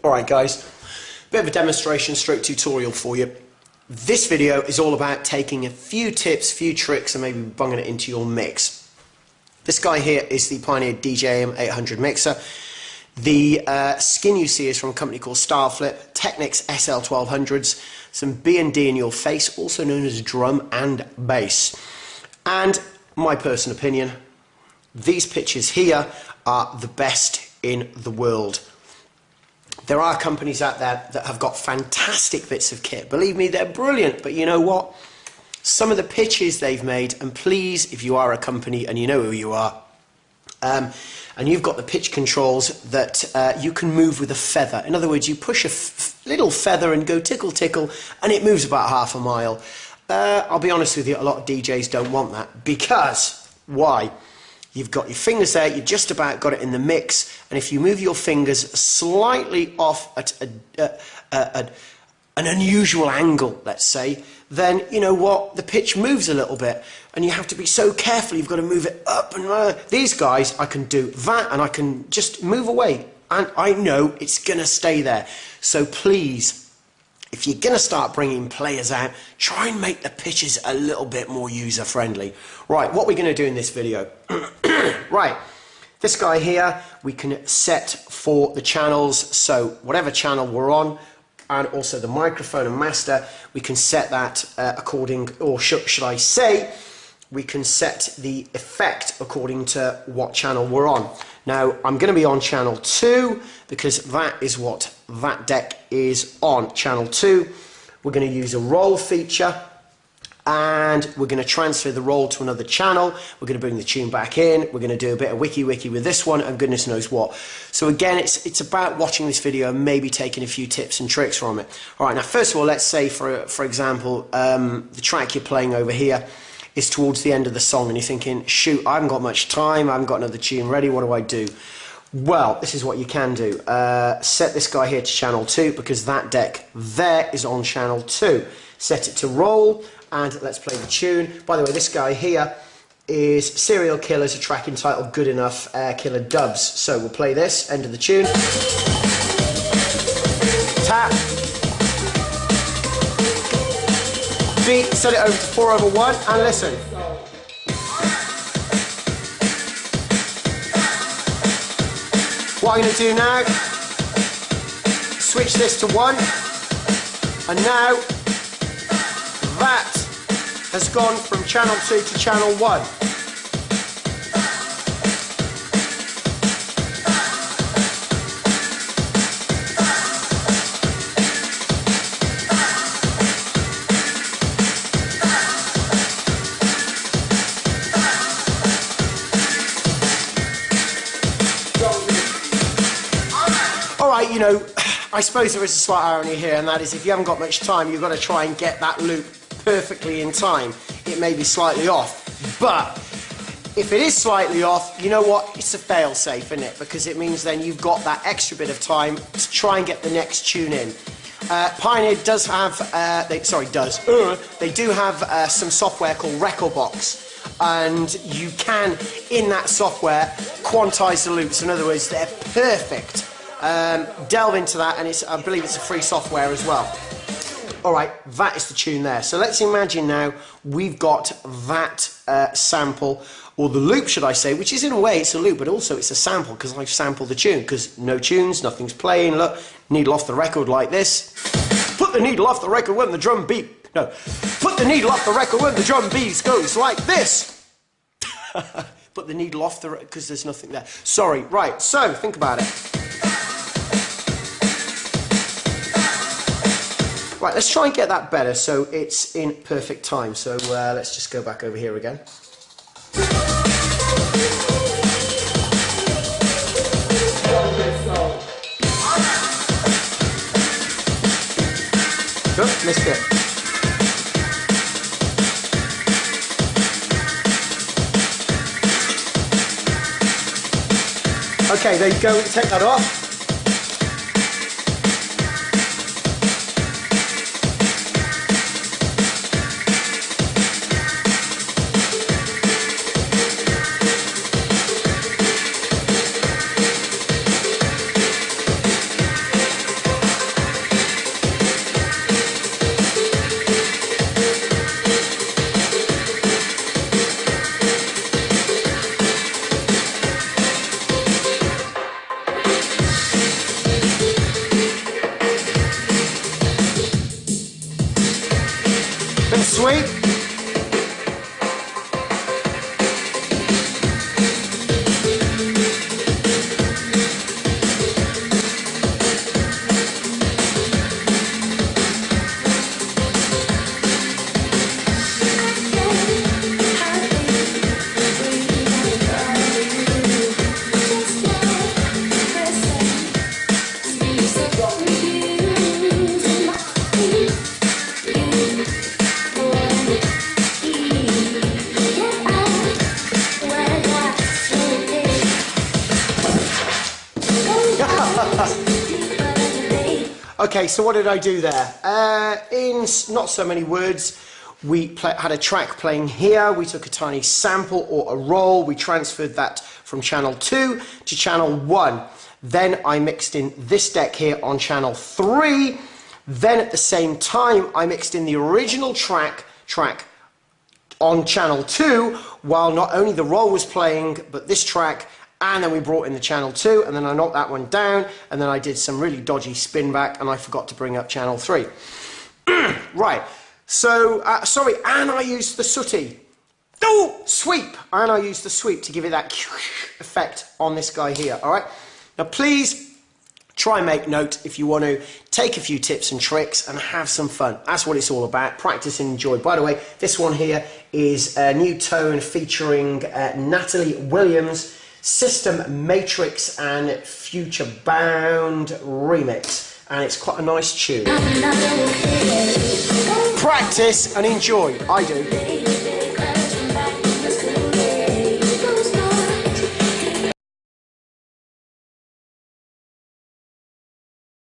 Alright guys, bit of a demonstration stroke tutorial for you. This video is all about taking a few tips, few tricks and maybe bunging it into your mix. This guy here is the Pioneer DJM 800 mixer. The skin you see is from a company called Styleflip, Technics SL1200s, some B&D in your face, also known as drum and bass. And my personal opinion, these pitches here are the best in the world. There are companies out there that have got fantastic bits of kit. Believe me, they're brilliant, but you know what? Some of the pitches they've made, and please, if you are a company and you know who you are, and you've got the pitch controls that you can move with a feather. In other words, you push a little feather and go tickle tickle, and it moves about half a mile. I'll be honest with you, a lot of DJs don't want that. Because, why? You've got your fingers there, you've just about got it in the mix, and if you move your fingers slightly off at an unusual angle, let's say, then you know what, the pitch moves a little bit, and you have to be so careful, you've got to move it up and these guys, I can do that, and I can just move away, and I know it's going to stay there. So please, if you're going to start bringing players out, try and make the pitches a little bit more user-friendly. Right, what we're going to do in this video. Right, this guy here, we can set for the channels, so whatever channel we're on, and also the microphone and master, we can set that according, or should I say, we can set the effect according to what channel we're on. Now, I'm going to be on channel 2 because that is what that deck is on, channel 2. We're going to use a roll feature and we're going to transfer the roll to another channel. We're going to bring the tune back in. We're going to do a bit of wiki with this one and goodness knows what. So again, it's about watching this video and maybe taking a few tips and tricks from it. All right, now first of all, let's say for example, the track you're playing over here is towards the end of the song and you're thinking, shoot, I haven't got much time, I haven't got another tune ready, what do I do? Well, this is what you can do. Set this guy here to channel 2 because that deck there is on channel 2. Set it to roll and let's play the tune. By the way, this guy here is Serial Killer's, a track entitled Good Enough Killer Dubs. So we'll play this, end of the tune. Tap. Beat, set it over to 4/1 and listen. What I'm going to do now, switch this to 1, and now that has gone from channel 2 to channel 1. Alright, you know, I suppose there is a slight irony here, and that is if you haven't got much time, you've got to try and get that loop perfectly in time. It may be slightly off, but if it is slightly off, you know what? It's a fail-safe, isn't it? Because it means then you've got that extra bit of time to try and get the next tune in. Pioneer does have, they do have some software called Recordbox. And you can, in that software, quantize the loops. In other words, they're perfect. Delve into that, and I believe it's a free software as well. Alright, that is the tune there. So let's imagine now we've got that sample, or the loop should I say, which is in a way it's a loop, but also it's a sample because I've sampled the tune, because no tunes, nothing's playing, look, needle off the record like this. Put the needle off the record when the drum beat, no, put the needle off the record when the drum beat goes like this. Put the needle off the record because there's nothing there. Sorry, right, so think about it. Right, let's try and get that better so it's in perfect time. So let's just go back over here again. Oops, missed it. Okay, there you go, take that off. Okay, so what did I do there? In not so many words, we had a track playing here. We took a tiny sample or a roll. We transferred that from channel 2 to channel 1. Then I mixed in this deck here on channel 3. Then at the same time, I mixed in the original track on channel 2, while not only the roll was playing, but this track, and then we brought in the channel 2, and then I knocked that one down, and then I did some really dodgy spin back, and I forgot to bring up channel 3. Right, so, sorry, and I used the sooty. Oh, sweep! And I used the sweep to give it that effect on this guy here, alright? Now please, try and make note if you want to take a few tips and tricks and have some fun. That's what it's all about. Practice and enjoy. By the way, this one here is a new tone featuring Natalie Williams, System Matrix and Future Bound remix. And it's quite a nice tune. Practice and enjoy. I do.